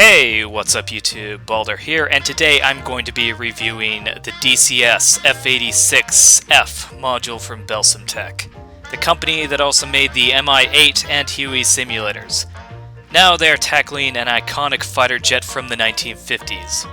Hey, what's up YouTube? Balder here, and today I'm going to be reviewing the DCS F-86F module from Belsimtek, the company that also made the Mi-8 and Huey simulators. Now they are tackling an iconic fighter jet from the 1950s.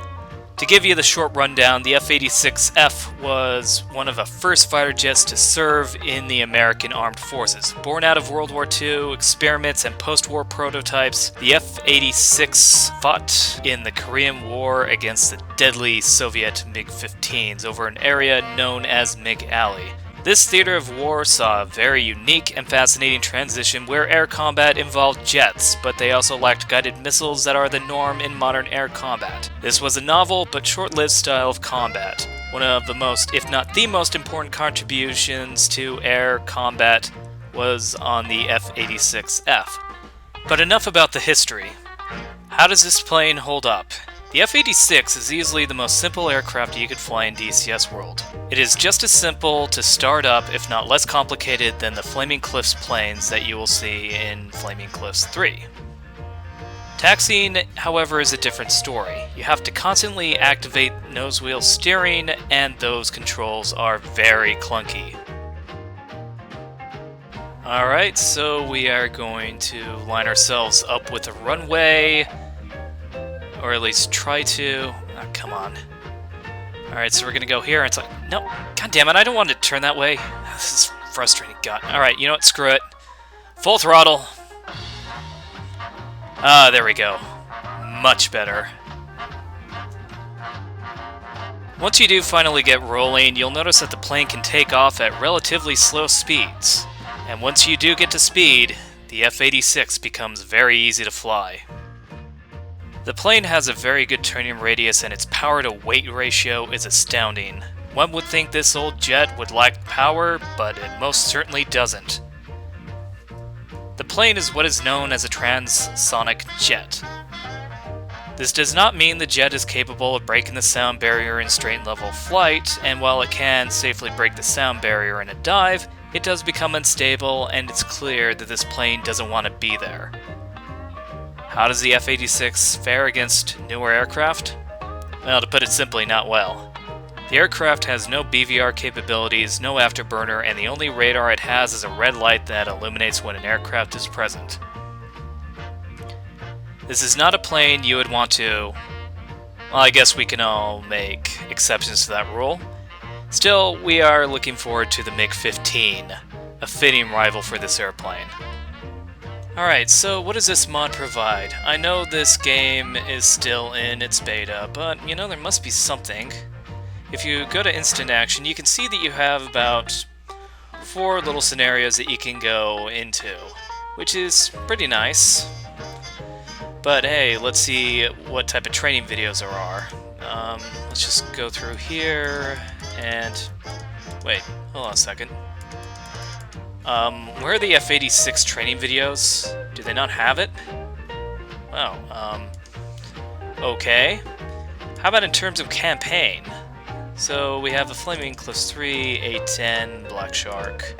To give you the short rundown, the F-86F was one of the first fighter jets to serve in the American Armed Forces. Born out of World War II experiments and post-war prototypes, the F-86 fought in the Korean War against the deadly Soviet MiG-15s over an area known as MiG Alley. This theater of war saw a very unique and fascinating transition where air combat involved jets, but they also lacked guided missiles that are the norm in modern air combat. This was a novel but short-lived style of combat. One of the most, if not the most important contributions to air combat was on the F-86F. But enough about the history. How does this plane hold up? The F-86 is easily the most simple aircraft you could fly in DCS World. It is just as simple to start up, if not less complicated, than the Flaming Cliffs planes that you will see in Flaming Cliffs 3. Taxiing, however, is a different story. You have to constantly activate nose wheel steering, and those controls are very clunky. Alright, so we are going to line ourselves up with a runway. Or at least try to. Oh, come on. Alright, so we're gonna go here, and it's like, no, god damn it, I don't want to turn that way. This is frustrating, god. Alright, you know what, screw it. Full throttle. Ah, there we go. Much better. Once you do finally get rolling, you'll notice that the plane can take off at relatively slow speeds. And once you do get to speed, the F-86 becomes very easy to fly. The plane has a very good turning radius and its power-to-weight ratio is astounding. One would think this old jet would lack power, but it most certainly doesn't. The plane is what is known as a transonic jet. This does not mean the jet is capable of breaking the sound barrier in straight and level flight, and while it can safely break the sound barrier in a dive, it does become unstable, and it's clear that this plane doesn't want to be there. How does the F-86 fare against newer aircraft? Well, to put it simply, not well. The aircraft has no BVR capabilities, no afterburner, and the only radar it has is a red light that illuminates when an aircraft is present. This is not a plane you would want to... Well, I guess we can all make exceptions to that rule. Still, we are looking forward to the MiG-15, a fitting rival for this airplane. Alright, so what does this mod provide? I know this game is still in its beta, but you know, there must be something. If you go to Instant Action, you can see that you have about 4 little scenarios that you can go into, which is pretty nice. But hey, let's see what type of training videos there are. Let's just go through here, and... wait, hold on a second. Where are the F-86 training videos? Do they not have it? Oh, okay. How about in terms of campaign? So we have a Flaming Cliffs 3, A-10, Black Shark,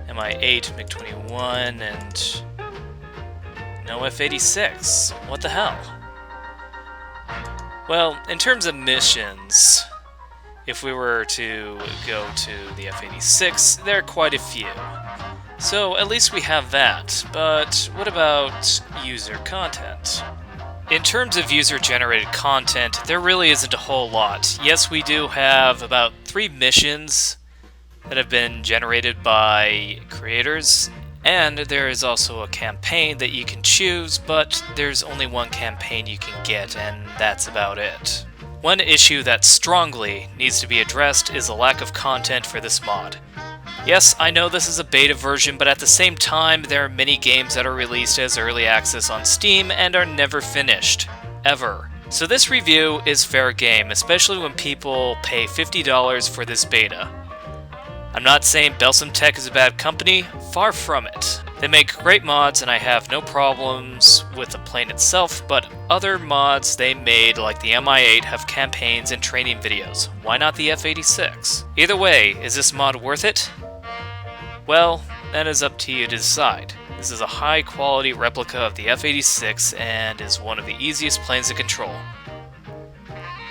Mi-8, MiG-21, and no F-86. What the hell? Well, in terms of missions, if we were to go to the F-86, there are quite a few. So at least we have that, but what about user content? In terms of user-generated content, there really isn't a whole lot. Yes, we do have about 3 missions that have been generated by creators, and there is also a campaign that you can choose, but there's only one campaign you can get, and that's about it. One issue that strongly needs to be addressed is the lack of content for this mod. Yes, I know this is a beta version, but at the same time, there are many games that are released as early access on Steam and are never finished. Ever. So this review is fair game, especially when people pay $50 for this beta. I'm not saying Belsimtek is a bad company, far from it. They make great mods and I have no problems with the plane itself, but other mods they made like the Mi-8 have campaigns and training videos. Why not the F-86? Either way, is this mod worth it? Well, that is up to you to decide. This is a high-quality replica of the F-86 and is one of the easiest planes to control.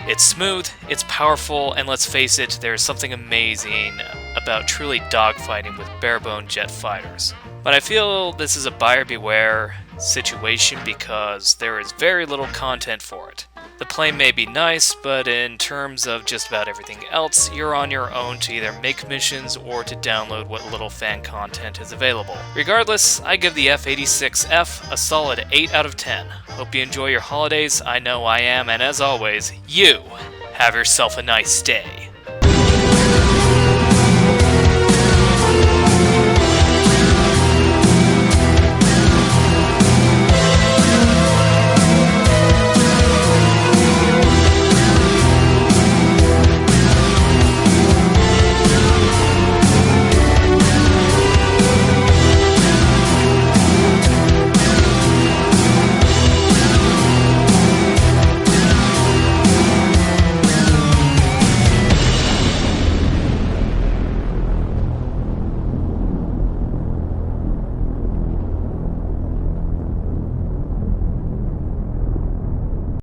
It's smooth, it's powerful, and let's face it, there's something amazing about truly dogfighting with bare-bone jet fighters. But I feel this is a buyer beware situation because there is very little content for it. The plane may be nice, but in terms of just about everything else, you're on your own to either make missions or to download what little fan content is available. Regardless, I give the F-86F a solid 8 out of 10. Hope you enjoy your holidays, I know I am, and as always, you have yourself a nice day.